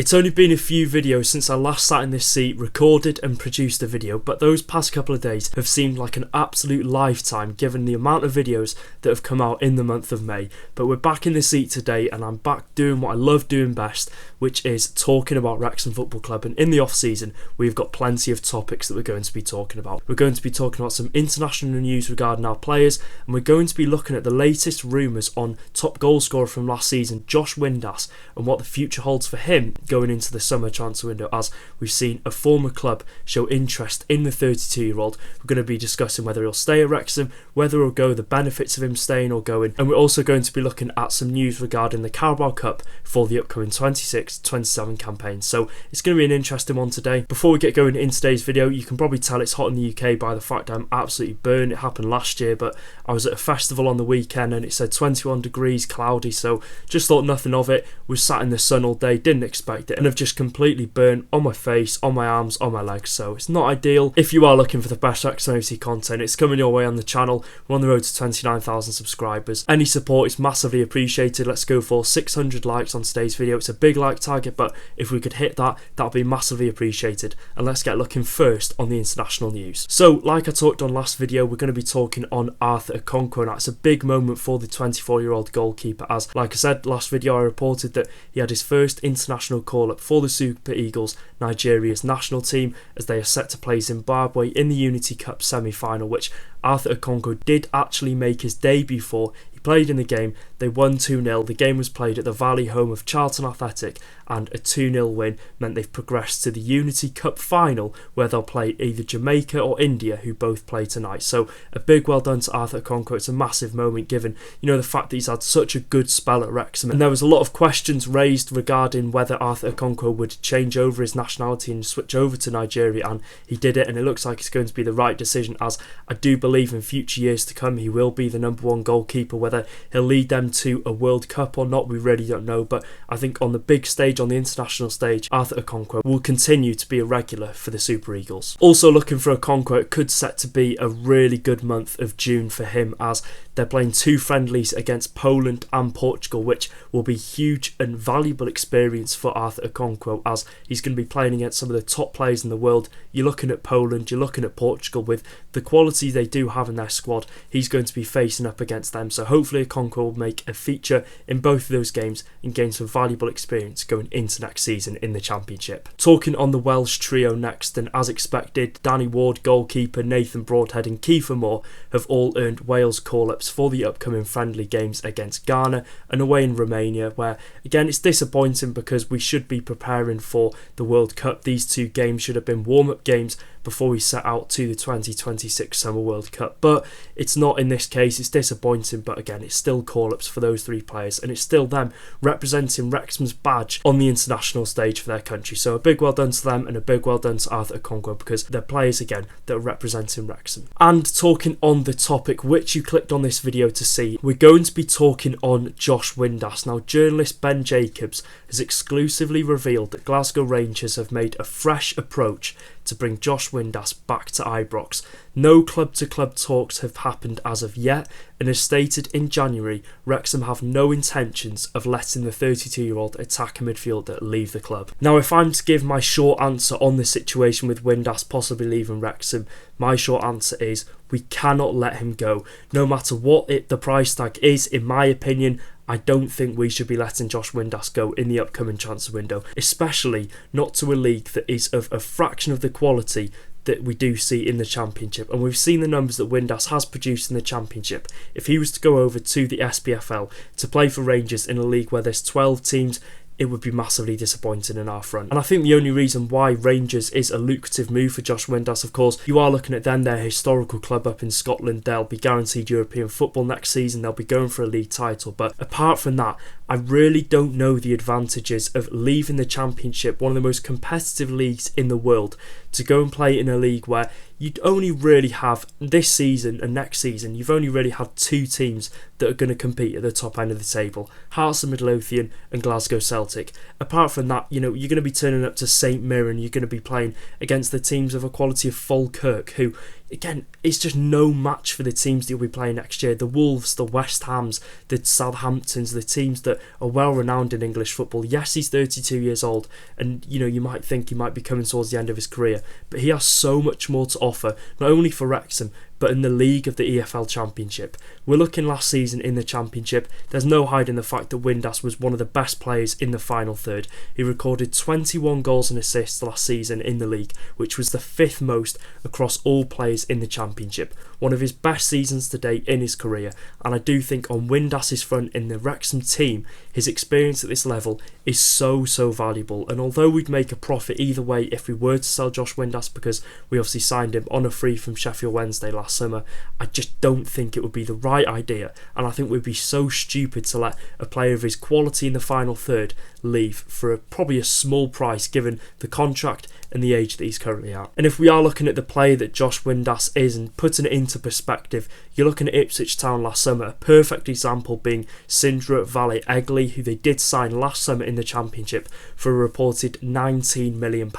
It's only been a few videos since I last sat in this seat, recorded and produced a video, but those past couple of days have seemed like an absolute lifetime given the amount of videos that have come out in the month of May. But we're back in the seat today and I'm back doing what I love doing best, which is talking about Wrexham Football Club. And in the off season, we've got plenty of topics that we're going to be talking about. We're going to be talking about some international news regarding our players, and we're going to be looking at the latest rumours on top goal scorer from last season, Josh Windass, and what the future holds for him going into the summer transfer window, as we've seen a former club show interest in the 32-year-old. We're going to be discussing whether he'll stay at Wrexham, whether he'll go, the benefits of him staying or going, and we're also going to be looking at some news regarding the Carabao Cup for the upcoming 26-27 campaign. So it's going to be an interesting one today. Before we get going in today's video, you can probably tell it's hot in the UK by the fact I'm absolutely burned. It happened last year, but I was at a festival on the weekend and it said 21 degrees, cloudy, so just thought nothing of it. Was sat in the sun all day, didn't expect it, and I've just completely burnt on my face, on my arms, on my legs, so it's not ideal. If you are looking for the best Wrexham AFC content, it's coming your way on the channel. We're on the road to 29,000 subscribers. Any support is massively appreciated. Let's go for 600 likes on today's video. It's a big like target, but if we could hit that, that would be massively appreciated. And let's get looking first on the international news. So, like I talked on last video, we're going to be talking on Arthur Okonkwo. Now, it's a big moment for the 24-year-old goalkeeper, as, like I said, last video I reported that he had his first international call-up for the Super Eagles, Nigeria's national team, as they are set to play Zimbabwe in the Unity Cup semi-final, which Arthur Okonkwo did actually make his debut for. He played in the game, they won 2-0, the game was played at the Valley home of Charlton Athletic, and a 2-0 win meant they've progressed to the Unity Cup final, where they'll play either Jamaica or India, who both play tonight. So a big well done to Arthur Okonkwo. It's a massive moment given, the fact that he's had such a good spell at Wrexham, and there was a lot of questions raised regarding whether Arthur Okonkwo would change over his nationality and switch over to Nigeria, and he did it, and it looks like it's going to be the right decision, as I do believe in future years to come he will be the #1 goalkeeper. Whether he'll lead them to a World Cup or not, we really don't know, but I think on the big stage, on the international stage, Arthur Okonkwo will continue to be a regular for the Super Eagles. Also looking for Okonkwo, it could set to be a really good month of June for him, as they're playing 2 friendlies against Poland and Portugal, which will be huge and valuable experience for Arthur Okonkwo, as he's going to be playing against some of the top players in the world. You're looking at Poland, you're looking at Portugal, with the quality they do have in their squad, he's going to be facing up against them. So hopefully Okonkwo will make a feature in both of those games and gain some valuable experience going into next season in the Championship. Talking on the Welsh trio next, and as expected, Danny Ward, goalkeeper, Nathan Broadhead and Kiefer Moore have all earned Wales call-ups for the upcoming friendly games against Ghana and away in Romania, where again it's disappointing because we should be preparing for the World Cup. These 2 games should have been warm-up games before we set out to the 2026 Summer World Cup, but it's not in this case. It's disappointing, but again it's still call-ups for those 3 players, and it's still them representing Wrexham's badge on the international stage for their country. So a big well done to them, and a big well done to Arthur Okonkwo, because they're players again that are representing Wrexham. And talking on the topic which you clicked on this video to see, we're going to be talking on Josh Windass. Now, journalist Ben Jacobs has exclusively revealed that Glasgow Rangers have made a fresh approach to bring Josh Windass back to Ibrox. No club-to-club talks have happened as of yet, and as stated in January, Wrexham have no intentions of letting the 32-year-old attacking midfielder leave the club. Now, if I'm to give my short answer on the situation with Windass possibly leaving Wrexham, my short answer is we cannot let him go. No matter what the price tag is, in my opinion, I don't think we should be letting Josh Windass go in the upcoming transfer window, especially not to a league that is of a fraction of the quality that we do see in the Championship. And we've seen the numbers that Windass has produced in the Championship. If he was to go over to the SPFL to play for Rangers in a league where there's 12 teams, it would be massively disappointing in our front. And I think the only reason why Rangers is a lucrative move for Josh Windass, of course, you are looking at them, their historical club up in Scotland. They'll be guaranteed European football next season. They'll be going for a league title. But apart from that, I really don't know the advantages of leaving the Championship, one of the most competitive leagues in the world, to go and play in a league where you'd only really have, this season and next season, you've only really had 2 teams that are going to compete at the top end of the table, Hearts and Midlothian and Glasgow Celtic. Apart from that, you're going to be turning up to St Mirren, you're going to be playing against the teams of a quality of Falkirk, who, again, it's just no match for the teams that you'll be playing next year. The Wolves, the West Hams, the Southamptons, the teams that are well renowned in English football. Yes, he's 32 years old, and you might think he might be coming towards the end of his career, but he has so much more to offer, not only for Wrexham, but in the league of the EFL Championship. We're looking last season in the Championship, there's no hiding the fact that Windass was one of the best players in the final third. He recorded 21 goals and assists last season in the league, which was the 5th most across all players in the Championship. One of his best seasons to date in his career, and I do think on Windass's front in the Wrexham team, his experience at this level is so valuable. And although we'd make a profit either way if we were to sell Josh Windass, because we obviously signed him on a free from Sheffield Wednesday last summer, I just don't think it would be the right idea, and I think we'd be so stupid to let a player of his quality in the final third leave for probably a small price given the contract and the age that he's currently at. And if we are looking at the player that Josh Windass is and putting it into perspective, you're looking at Ipswich Town last summer, a perfect example being Sindra Valley Egley, who they did sign last summer in the Championship for a reported £19 million.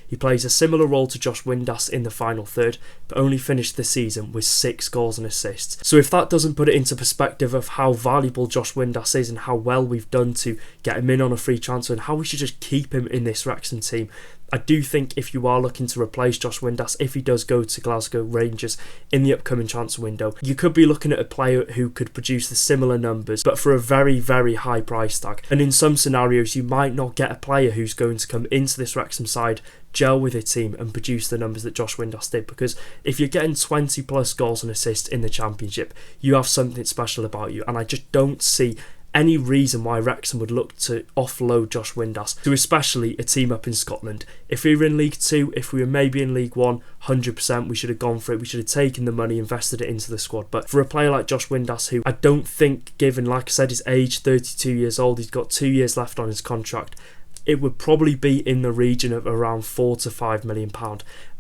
He plays a similar role to Josh Windass in the final third, but only finished the season with 6 goals and assists. So if that doesn't put it into perspective of how valuable Josh Windass is and how well we've done to get him in on a free transfer and how we should just keep him in this Wrexham team, I do think if you are looking to replace Josh Windass, if he does go to Glasgow Rangers in the upcoming transfer window, you could be looking at a player who could produce the similar numbers, but for a very high price tag. And in some scenarios, you might not get a player who's going to come into this Wrexham side, gel with a team and produce the numbers that Josh Windass did, because if you're getting 20 plus goals and assists in the Championship, you have something special about you, and I just don't see any reason why Wrexham would look to offload Josh Windass to especially a team up in Scotland. If we were in League 2, if we were maybe in League 1, 100% we should have gone for it. We should have taken the money, invested it into the squad. But for a player like Josh Windass, who I don't think, given, like I said, his age, 32 years old, he's got 2 years left on his contract, it would probably be in the region of around £4 to £5 million.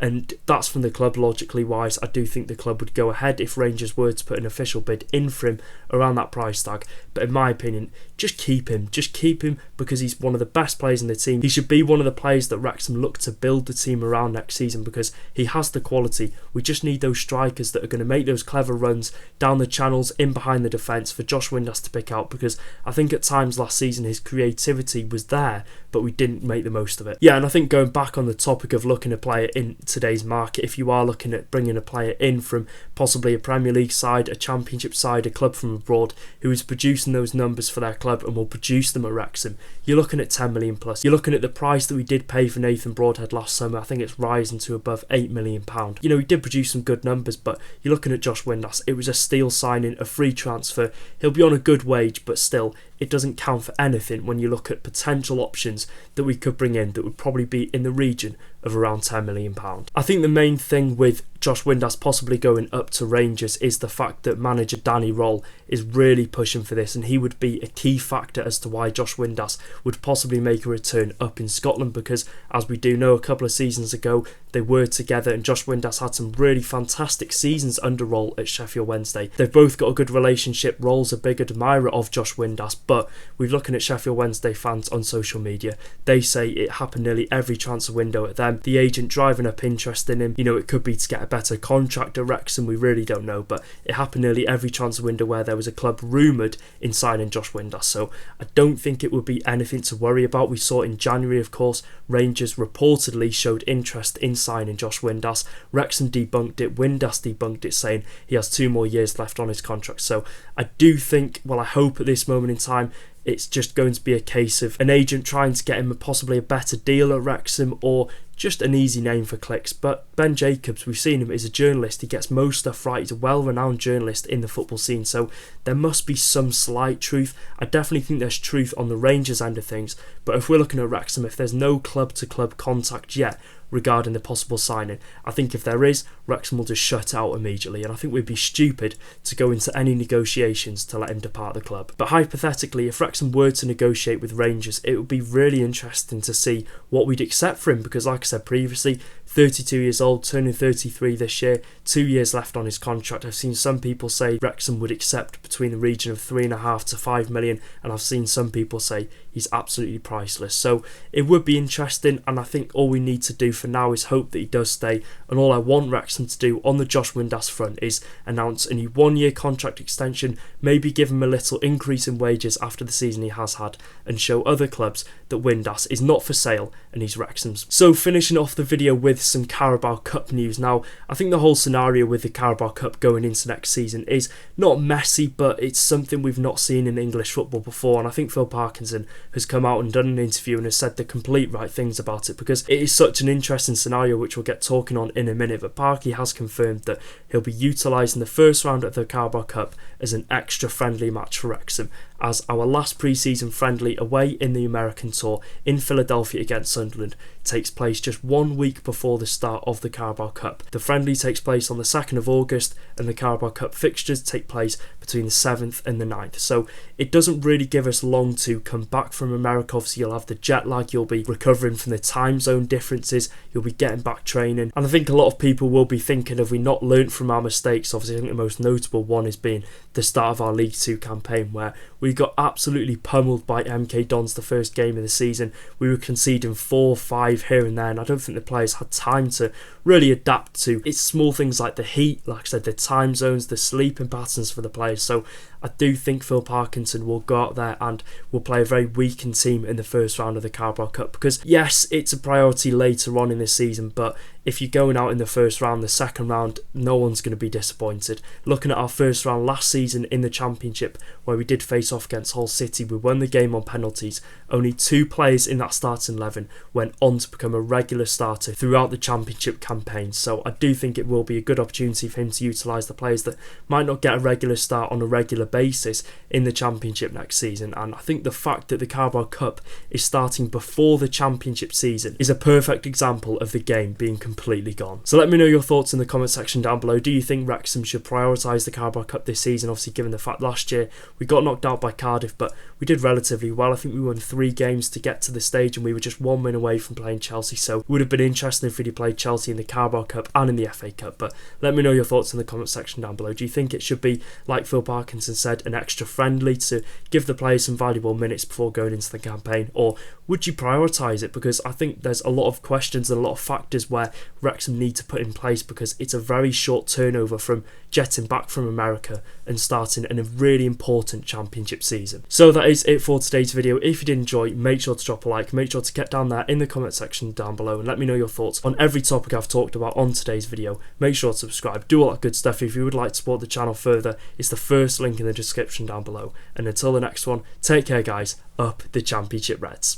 And that's from the club, logically wise. I do think the club would go ahead if Rangers were to put an official bid in for him around that price tag. But in my opinion, just keep him. Just keep him because he's one of the best players in the team. He should be one of the players that Wrexham look to build the team around next season because he has the quality. We just need those strikers that are going to make those clever runs down the channels, in behind the defence for Josh Windass to pick out, because I think at times last season his creativity was there, but we didn't make the most of it. Yeah, and I think going back on the topic of looking at a player in today's market, if you are looking at bringing a player in from possibly a Premier League side, a Championship side, a club from abroad who is producing those numbers for their club and will produce them at Wrexham, you're looking at 10 million plus. You're looking at the price that we did pay for Nathan Broadhead last summer. I think it's rising to above £8 million. You know, he did produce some good numbers, but you're looking at Josh Windass. It was a steal signing, a free transfer. He'll be on a good wage, but still, it doesn't count for anything when you look at potential options that we could bring in that would probably be in the region of around £10 million. I think the main thing with Josh Windass possibly going up to Rangers is the fact that manager Danny Roll is really pushing for this, and he would be a key factor as to why Josh Windass would possibly make a return up in Scotland, because as we do know, a couple of seasons ago they were together and Josh Windass had some really fantastic seasons under Roll at Sheffield Wednesday. They've both got a good relationship. Roll's a big admirer of Josh Windass, but we're looking at Sheffield Wednesday fans on social media. They say it happened nearly every transfer window at them. The agent driving up interest in him, you know, it could be to get a better contract at Wrexham, we really don't know, but it happened nearly every transfer window where there was a club rumoured in signing Josh Windass, so I don't think it would be anything to worry about. We saw in January, of course, Rangers reportedly showed interest in signing Josh Windass. Wrexham debunked it, Windass debunked it, saying he has 2 more years left on his contract. So I do think, well, I hope at this moment in time it's just going to be a case of an agent trying to get him possibly a better deal at Wrexham, or just an easy name for clicks. But Ben Jacobs, we've seen him, is a journalist. He gets most stuff right. He's a well-renowned journalist in the football scene, so there must be some slight truth. I definitely think there's truth on the Rangers end of things, but if we're looking at Wrexham, if there's no club-to-club contact yet regarding the possible signing, I think if there is, Wrexham will just shut out immediately, and I think we'd be stupid to go into any negotiations to let him depart the club. But hypothetically, if Wrexham were to negotiate with Rangers, it would be really interesting to see what we'd accept for him, because like I said previously, 32 years old, turning 33 this year, 2 years left on his contract. I've seen some people say Wrexham would accept between the region of 3.5 to 5 million, and I've seen some people say he's absolutely priceless. So it would be interesting, and I think all we need to do for now is hope that he does stay, and all I want Wrexham to do on the Josh Windass front is announce a new 1-year contract extension, maybe give him a little increase in wages after the season he has had, and show other clubs that Windass is not for sale and he's Wrexham's. So finishing off the video with some Carabao Cup news. Now, I think the whole scenario with the Carabao Cup going into next season is not messy, but it's something we've not seen in English football before, and I think Phil Parkinson has come out and done an interview and has said the complete right things about it, because it is such an interesting scenario which we'll get talking on in a minute. But Parky has confirmed that he'll be utilising the first round of the Carabao Cup as an extra friendly match for Wrexham, as our last pre-season friendly away in the American tour in Philadelphia against Sunderland takes place just 1 week before the start of the Carabao Cup. The friendly takes place on the 2nd of August and the Carabao Cup fixtures take place between the 7th and the 9th. So it doesn't really give us long to come back from America. Obviously you'll have the jet lag, you'll be recovering from the time zone differences, you'll be getting back training, and I think a lot of people will be thinking, have we not learnt from our mistakes? Obviously I think the most notable one is being the start of our League 2 campaign, where we got absolutely pummeled by MK Dons the first game of the season. We were conceding 4-5 here and there, and I don't think the players had time to really adapt to it's small things like the heat, like I said, the time zones, the sleeping patterns for the players. So I do think Phil Parkinson will go out there and will play a very weakened team in the first round of the Carabao Cup, because yes, it's a priority later on in the season, but if you're going out in the first round, the second round, no one's going to be disappointed. Looking at our first round last season in the Championship, where we did face off against Hull City, we won the game on penalties. Only 2 players in that starting 11 went on to become a regular starter throughout the Championship campaign. So I do think it will be a good opportunity for him to utilise the players that might not get a regular start on a regular basis in the Championship next season. And I think the fact that the Carabao Cup is starting before the Championship season is a perfect example of the game being completely gone. So let me know your thoughts in the comment section down below. Do you think Wrexham should prioritise the Carabao Cup this season? Obviously, given the fact last year we got knocked out by Cardiff, but we did relatively well. I think we won 3 games to get to the stage, and we were just 1 win away from playing Chelsea. So it would have been interesting if we'd played Chelsea in the Carabao Cup and in the FA Cup. But let me know your thoughts in the comment section down below. Do you think it should be, like Phil Parkinson said, an extra friendly to give the players some valuable minutes before going into the campaign, or would you prioritise it? Because I think there's a lot of questions and a lot of factors where Wrexham need to put in place, because it's a very short turnover from jetting back from America and starting in a really important Championship season. So that is it for today's video. If you did enjoy, make sure to drop a like, make sure to get down there in the comment section down below and let me know your thoughts on every topic I've talked about on today's video. Make sure to subscribe, do all that good stuff. If you would like to support the channel further, it's the first link in the description down below. And until the next one, take care guys, up the Championship Reds.